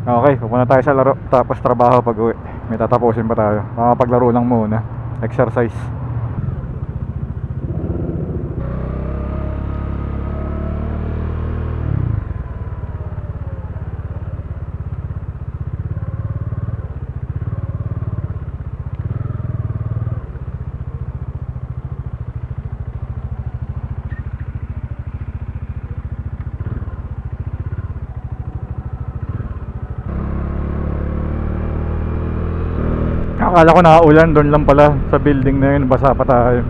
Okay, pupunta tayo sa laro. Tapos trabaho pag uwi. May tatapusin pa tayo. Makapaglaro lang muna. Exercise. Akala ko nakaulan, doon lang pala sa building na yun, basa pa tayo.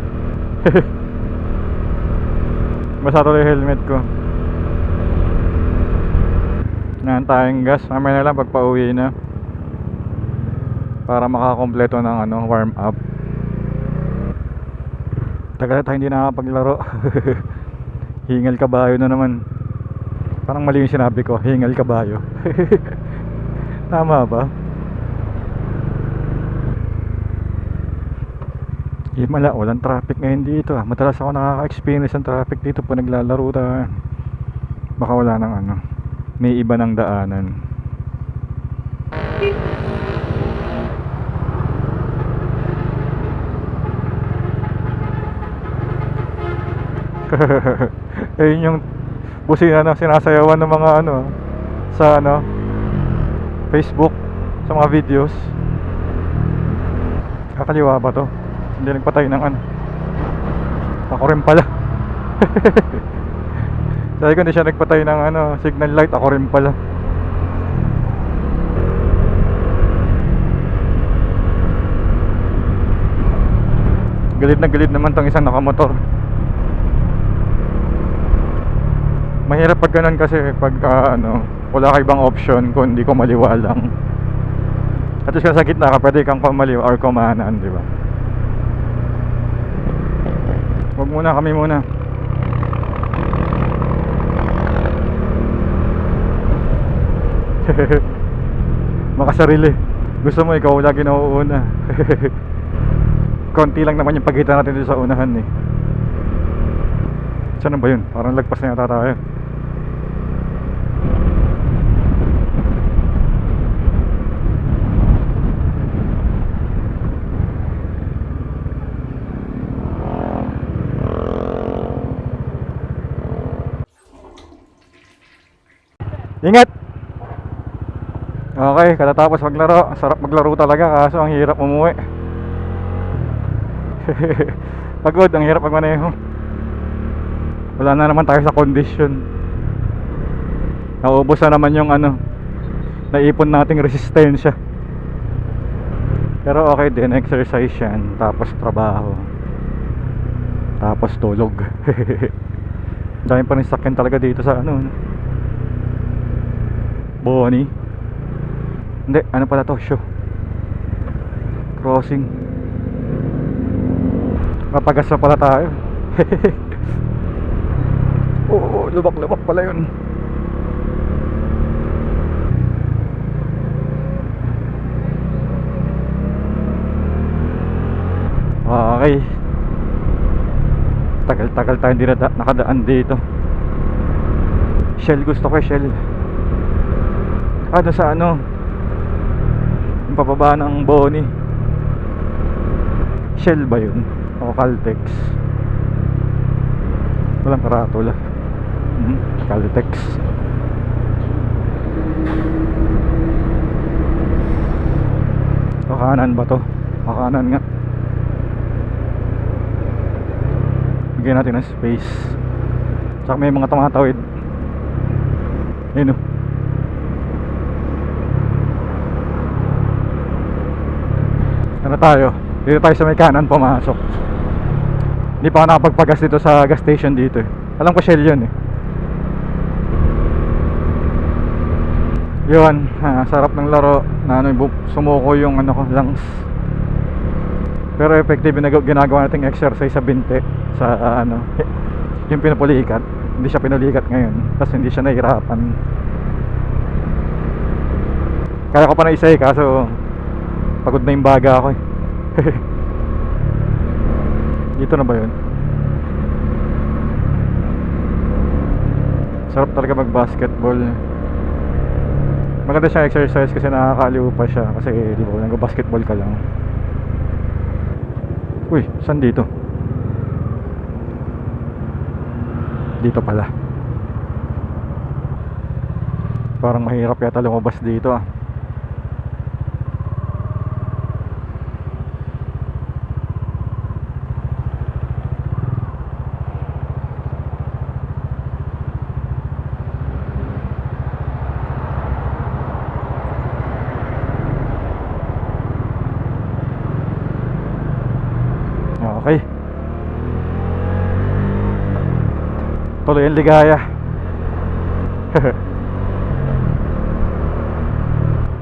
Basa tuloy yung helmet ko. Nahan tayong gas, mamaya na lang pag pauwi na. Para makakompleto ng warm up. Tagal na tayo hindi nakakapaglaro. Hingal kabayo na naman. Parang mali yung sinabi ko, hingal kabayo. Tama ba? Himala, walang traffic ngayon dito. Madalas ako nakaka-experience ng traffic dito pag naglalaro tayo. Baka wala ng may iba ng daanan. Ayun yung busina na sinasayawan ng mga sa Facebook, sa mga videos. Kakaliwa ba to? Hindi nagpatay ng ako rin pala. Sabi ko hindi siya nagpatay ng signal light, ako rin pala. Galit na galit naman tong isang nakamotor. Mahirap pag ganun kasi pag wala ka ibang option kundi kumaliwa lang. At least sa gitna ka pwede kang kumaliwa or kumanan, di ba? Huwag muna, kami muna. Makasarili. Gusto mo ikaw lagi nauuna. Konti lang naman yung pagitan natin dito sa unahan eh. Saan ba yun? Parang lagpas na yata tayo. Ingat! Okay, katatapos maglaro. Sarap maglaro talaga, kaso ang hirap umuwi. Pagod, ang hirap magmaneho. Wala na naman tayo sa condition. Naubos na naman yung naipon nating resistensya. Pero okay din, exercise yan. Tapos trabaho. Tapos tulog. Dami pa rin sakyan talaga dito sa Boni. Hindi, pala to? Show. Crossing. Mapagas na pala tayo. Oo, lubak-lubak pala yun. Okay. Tagal-tagal tayo hindi nakadaan dito. Shell, gusto ko Shell. Sa yung pababa ng Boni. Shell ba yun? O Caltex? Walang karatula. Caltex. Kanan ba to? Kanan nga. Bigyan natin ng space. Tsaka may mga tumatawid. Yun tayo. Dito tayo sa may kanan pumasok. Hindi pa ako nakapagpagas dito sa gas station dito eh. Alam ko Shell yun eh. Yun, sarap ng laro na sumuko yung ko lungs. Pero effective yung ginagawa nating exercise sa binte. Sa yung pinupulikat. Hindi siya pinulikat ngayon kasi hindi siya nahihirapan. Kaya ko pa na isa eh, kaso pagod na yung baga ako eh. Dito na ba yun? Sarap talaga mag basketball. Maganda siyang exercise kasi nakakaaliw pa siya. Kasi di ba nag-basketball ka lang. Uy, saan dito? Dito pala. Parang mahirap yata lumabas dito ah. Okay. Tuloy ang ligaya.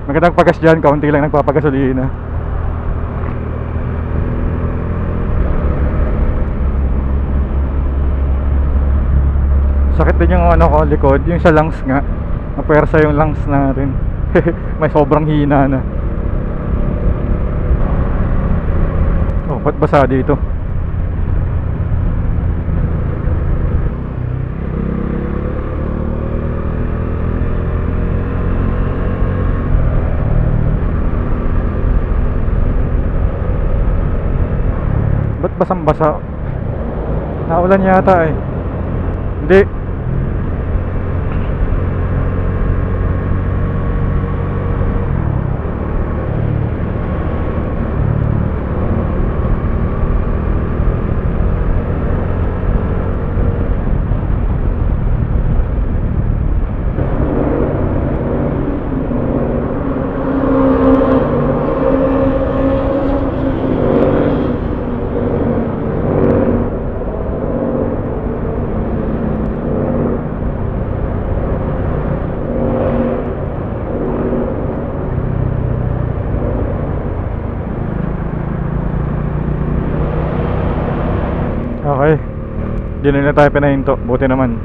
Magandang pagas dyan, kaunti lang nagpapagasolina. Sakit din yung ano ko, likod, yung sa lungs nga. Mapersa yung lungs natin. May sobrang hina na. Oh, ba't basa dito? Ba't basang basa? Naulan yata eh. Hindi. Okay. Di na tayo pinahinto. Buti naman.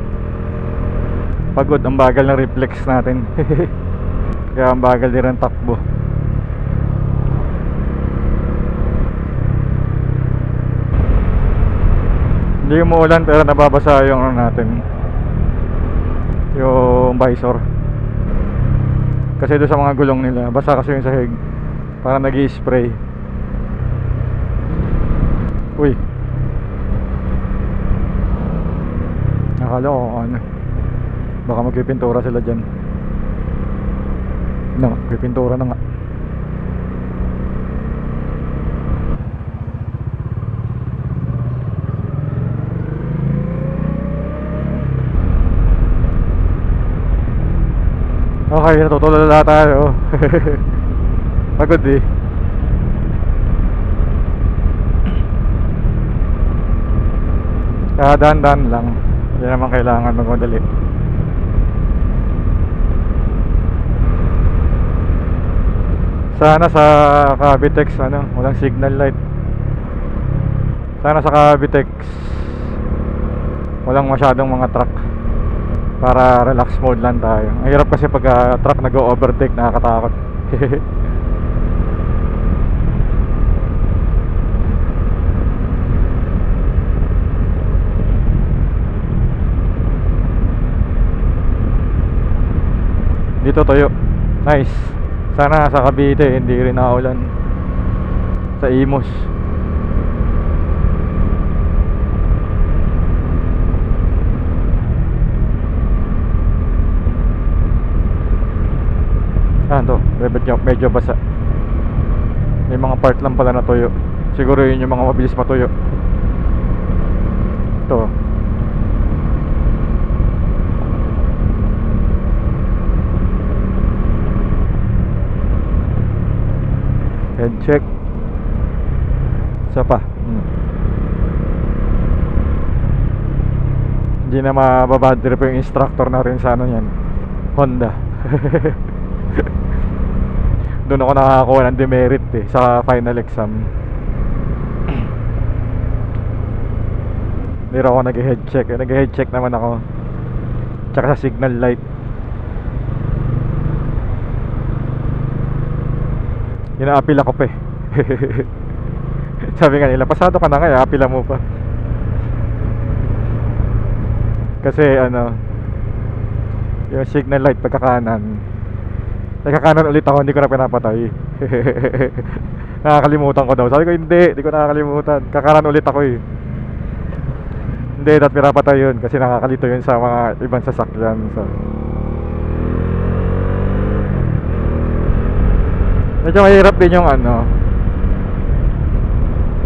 Pagod. Ang bagal ng reflex natin. Kaya ang bagal din ang takbo. Hindi umuulan pero nababasa yung ano natin, yung visor. Kasi doon sa mga gulong nila basa kasi yung sahig. Parang nag-i-spray. Uy, nakala ko ano, baka magpipintura sila dyan. No, magpipintura na nga. Okay, natutulala tayo. Pagod eh. Kaya dahan-dahan lang. Hindi naman kailangan magmadali. Sana sa Cavitex ano, walang signal light. Sana sa Cavitex walang masyadong mga truck, para relax mode lang tayo. Ang hirap kasi pag truck nag-overtake, nakakatakot. Dito toyo. Nice. Sana sa Cavite hindi rin naulan. Sa Imos. To, medyo basa. May mga part lang pala na tuyo. Siguro yun yung mga mabilis matuyo. Ito. Head check. Isa pa. Hindi na mababad trip yung instructor natin sa ano yan, Honda. Doon ako nakakakuha ng demerit sa final exam. Hindi ako nag-head check. Nag-head check naman ako. Tsaka sa signal light. Ina-apil ako pa eh. Sabi nga nila, pasado ka na nga, apila mo pa. Kasi ano, yung signal light pagkakanan, Nagkakanan ulit ako, hindi ko na pinapatay. Nakakalimutan ko daw. Sabi ko hindi ko nakakalimutan. Kakanan ulit ako eh. Hindi, dapat pinapatay yun kasi nakakalito yun sa mga ibang sasakyan. So, medyo mahirap din yung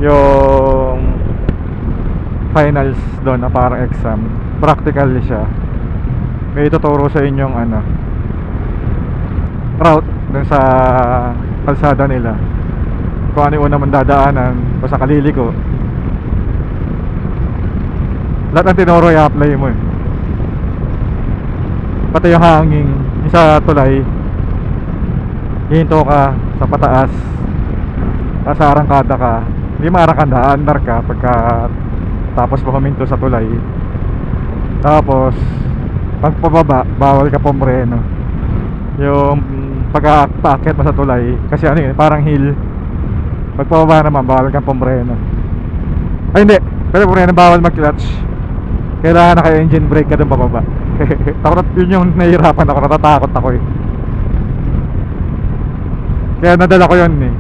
yung finals doon na parang exam. Practical siya. May ituturo sa inyong route dun sa kalsada nila, kung ano yung una mong dadaanan, kung sa kaliliko. Lahat ng tinuro i-apply mo eh. Pati yung hanging, yung sa tulay, hihinto ka sa pataas, tapos arangkada ka. Hindi maarangkada, andar ka pagka tapos mo huminto sa tulay. Tapos pag pababa, bawal ka pumreno. Yung pag-aakyat mo sa tulay, kasi parang hill. Pag pababa naman, bawal kang pumreno. Ay hindi, pero pumreno, bawal mag-clutch. Kailangan naka-engine brake ka dun pababa. Takot, yun yung nahihirapan ako, natatakot ako eh. Kaya nadala ko yun eh,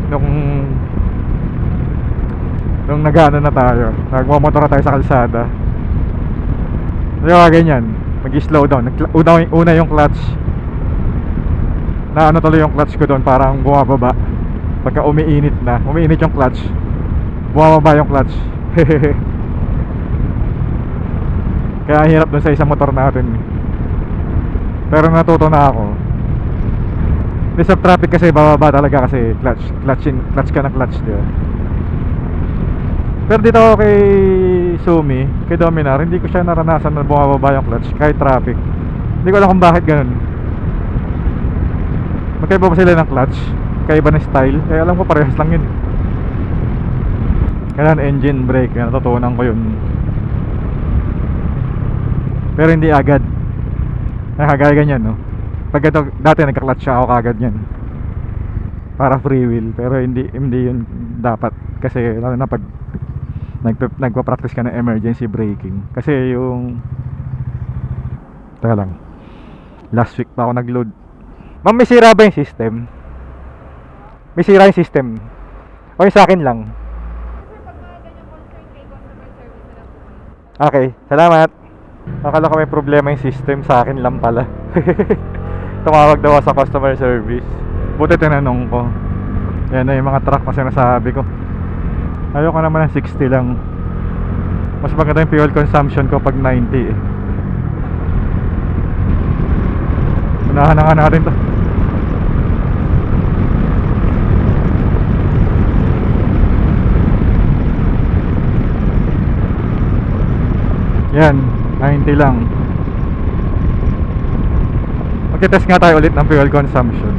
nung nag-ano na tayo, nagmamotor na tayo sa kalsada. Kaya ganyan, mag-slow down. Una yung clutch, na tuloy yung clutch ko doon, parang bumababa. Pagka umiinit yung clutch, bumababa yung clutch. Kaya hirap doon sa isang motor natin. Pero natuto na ako. Sa traffic kasi bababa talaga kasi clutch ka ng clutch, diba? Pero dito ako kay Sumi, kay Dominar, hindi ko siya naranasan na bumababa yung clutch kahit traffic. Hindi ko alam kung bakit ganun. Magkaiba ba sila ng clutch? Kaiba ng style? Eh alam ko parehas lang yun. Kailangan engine brake, natutunan ko yun. Pero hindi agad. Kagaya ganyan, no? Pag ito, dati nagka-clutch ako kagad yan, para free wheel. Pero hindi yun dapat. Kasi lalo na pag nagpa-practice ka ng emergency braking. Kasi yung teka lang, last week pa ako nag-load. Ma'am, may sira ba yung system? May sira yung system? O yung sa akin lang? Okay, salamat. Akala ko may problema yung system, sa akin lang pala. Tumawag daw sa customer service. Buti tinanong ko. Yan na yung mga truck na sinasabi ko. Ayoko naman ng 60 lang. Mas maganda yung fuel consumption ko pag 90 eh. Unahan na nga natin to. Yan, 90 lang. Magte-test nga tayo ulit ng fuel consumption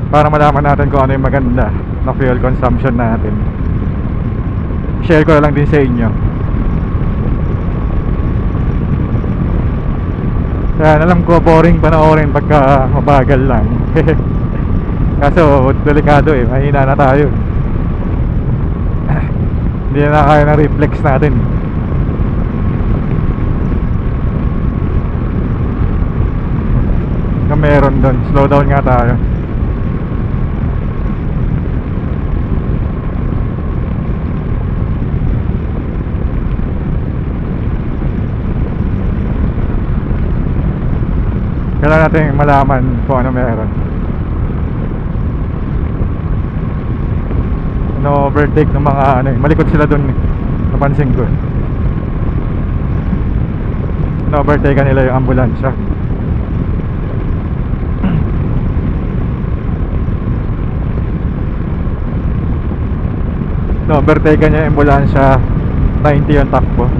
para malaman natin kung ano yung maganda na fuel consumption natin. Share ko na lang din sa inyo. Yan, alam ko boring panoorin pagka mabagal lang. Kaso delikado eh, mahina na tayo. Hindi na kaya ng reflex natin. Kung meron doon, slow down nga tayo. Kailangan natin malaman kung ano meron. Ano overtake ng mga malikot sila dun eh. Napansin ko. Ano overtake nila yung ambulansya. No, overtake niya yung ambulansya, 90 yung takbo.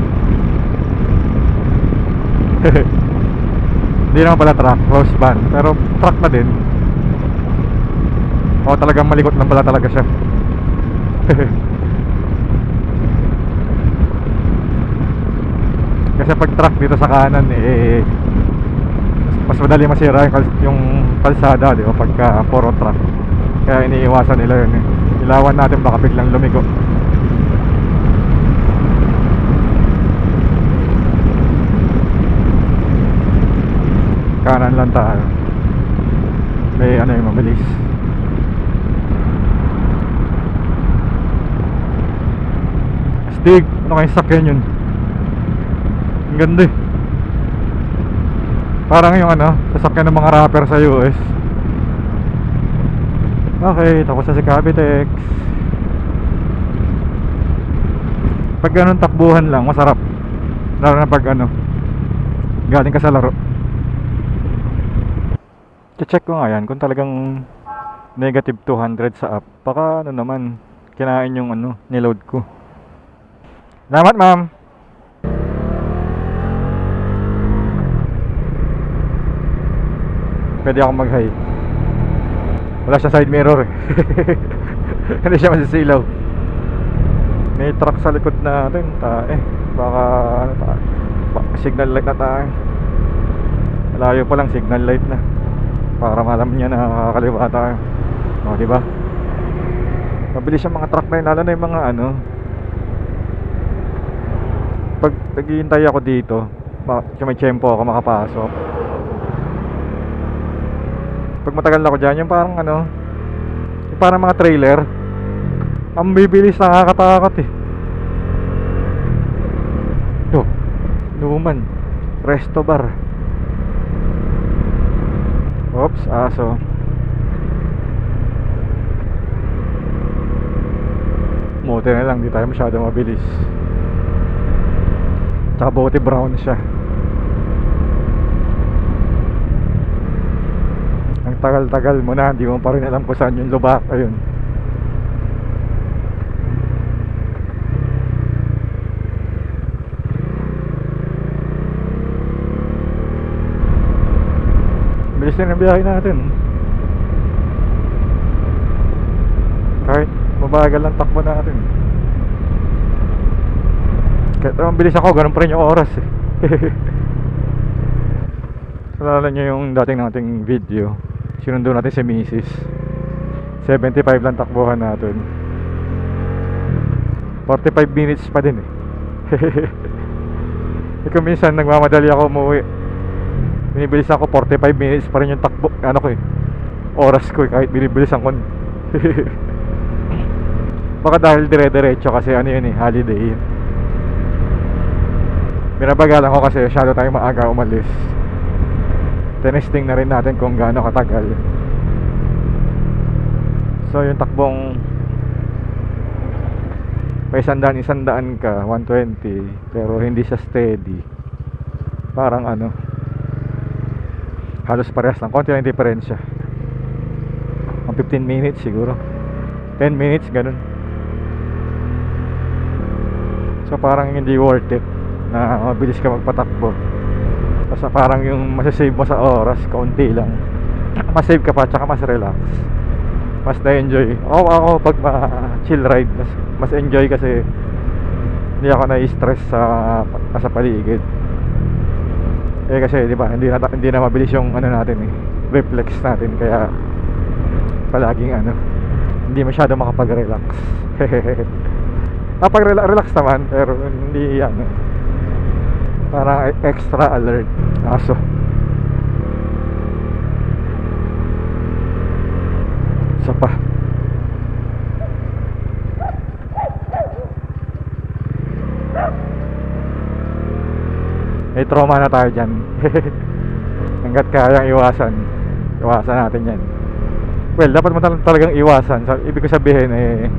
Hindi naman pala truck, house van. Pero truck na din. O talagang malikot lang pala talaga siya. Kasi pag truck dito sa kanan eh, mas madali masira yung kalsada, di ba, pagka puro truck. Kaya iniiwasan nila yun eh. Ilawan natin baka biglang lumigo. kanan lang tayo. May ano yung mabilis. Astig, ano kayong sakyan yun? Ang ganda eh. Parang yung ano, sasakyan ng mga rapper sa US. Okay, tapos na si Cavitex. Pag ganun takbuhan lang, masarap. Lalo na pag ano, galing ka sa laro. Check ko nga yan kung talagang negative 200 sa app. Baka ano naman, kinain yung ano, niload ko. Salamat ma'am. Pwede akong mag-high. Wala siya side mirror eh. Hindi siya masisilaw. May truck sa likod natin. Baka ano tayo, signal light na tayo. Malayo pa lang signal light na. Para malaman niya na kakaliwa tayo. O diba? Mabilis yung mga truck na yun. Lalo na yung mga ano, pag naghihintay ako dito, may tiyempo ako makapasok. Pag matagal ako dyan, yung parang ano, yung parang mga trailer, ang bibilis, nakakatakot eh. Ito, Numan Resto Bar. Oops, aso. Mote na lang, di tayo masyado mabilis. Tsaka buti brown siya. Ang tagal-tagal mo na, hindi mo pa rin alam kung saan yung lubak. Ayun. Bilis din ang biyahe natin. Kahit mabagal ang takbo natin. Kahit naman bilis ako, ganun pa rin yung oras eh. Alala nyo yung dating nating video, sinundo natin si Mrs. 75 lang takbuhan natin. 45 minutes pa din eh. Ikaw minsan nagmamadali ako umuwi, binibilis ako, 45 minutes pa rin yung takbo, ano ko eh, oras ko eh, kahit binibilisan ko. Baka dahil dire-diretso kasi ano yun eh, holiday. Binabagalan ko kasi masyado tayong maaga umalis. Tinesting na rin natin kung gaano katagal. So yung takbong may isandaan ka, 120, pero hindi siya steady. Parang ano, halos parehas lang, konti lang yung diferensya. 15 minutes siguro, 10 minutes ganun. So parang hindi worth it na mabilis ka magpatakbo. Basta parang yung masasave mo sa oras, kaunti lang. Mas save ka pa, tsaka mas relax. Mas na-enjoy. Ako pag chill ride, mas enjoy kasi hindi ako na-stress sa paligid. Eh kasi di ba, hindi na mabilis yung ano natin eh, reflex natin, kaya palaging ano, hindi masyado makapag-relax. Relax naman, pero hindi ano, parang extra alert. Aso. Isa pa. May trauma na tayo dyan. Hanggat kayang iwasan natin yan. Well, dapat mo talagang iwasan. Ibig ko sabihin eh,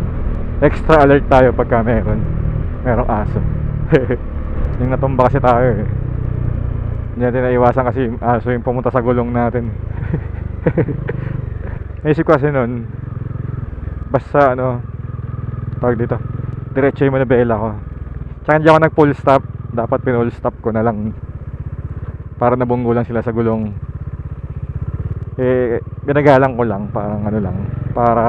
extra alert tayo pagka merong aso. Yung natumba kasi tayo eh, hindi natin naiwasan kasi yung aso yung pumunta sa gulong natin. Naisip ko kasi nun, basta ano, tawag dito, diretso yung manabela ko. Tsaka hindi ako nag full stop. Dapat pinull stop ko na lang para nabunggo lang sila sa gulong. Eh, ginagalang ko lang, parang ano lang, para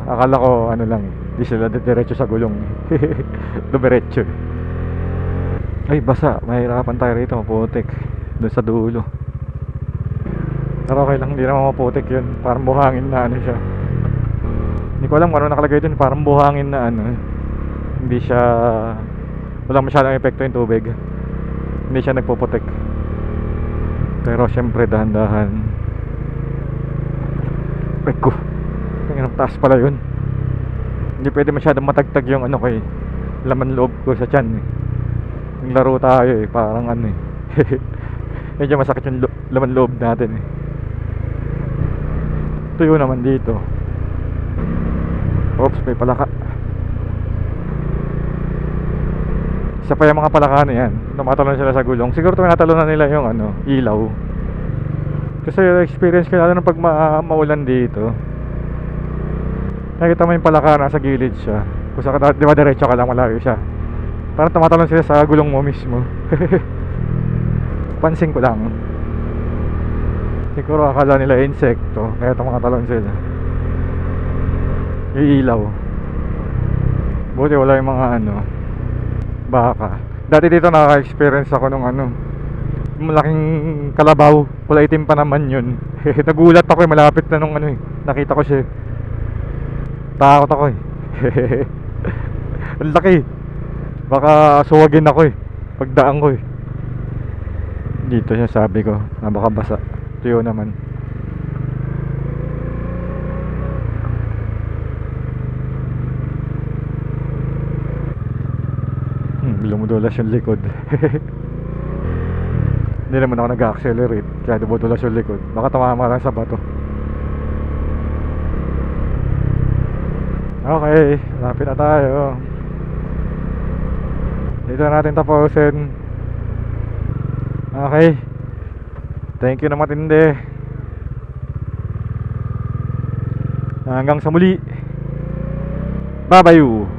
akala ko ano lang eh, di sila diretso sa gulong. Dumiretso. Ay basa, mahirapan tayo rito, maputik doon sa dulo. Pero okay lang, hindi naman maputik yun. Parang buhangin na ano siya. Hindi ko alam kung ano nakalagay dun, parang buhangin na ano. Hindi siya, walang masyadong epekto yung tubig, hindi siya nagpuputik. Pero syempre dahan-dahan. Ay ko, ang taas pala yun. Hindi pwede masyadong matagtag yung ano ko eh, laman loob ko sa tiyan eh. Yung laro tayo eh, parang ano eh. Medyo masakit yung laman loob natin eh. Tuyo naman dito. Oops, may palaka. Isa pa yung mga palaka na yan, tumatalon sila sa gulong. Siguro tumatalo na nila yung ano, ilaw. Kasi experience ko lalo nung pag maulan dito, nakita mo yung palaka, nasa gilid siya. Kung sa di ba diretso ka lang, malayo siya. Parang tumatalon sila sa gulong mo mismo. Pansin ko lang. Siguro akala nila insekto, kaya tumatalon sila. Yung ilaw. Buti wala yung mga ano, baka. Dati dito nakaka-experience ako nung ano, malaking kalabaw, kulay itim pa naman yun. Nagulat ako eh, malapit na nung ano eh, nakita ko siya. Takot ako eh. Ang laki. Baka suwagin ako eh, pagdaan ko eh. Dito siya, sabi ko, baka basa. Tuyo naman. Lumudulas yung likod. Hindi naman ako nag-accelerate, kaya dumudulas yung likod. Baka tumama lang sa bato. Okay, lapit na tayo. Dito na natin tapusin. Okay, thank you na matindi. Hanggang sa muli. Bye bye.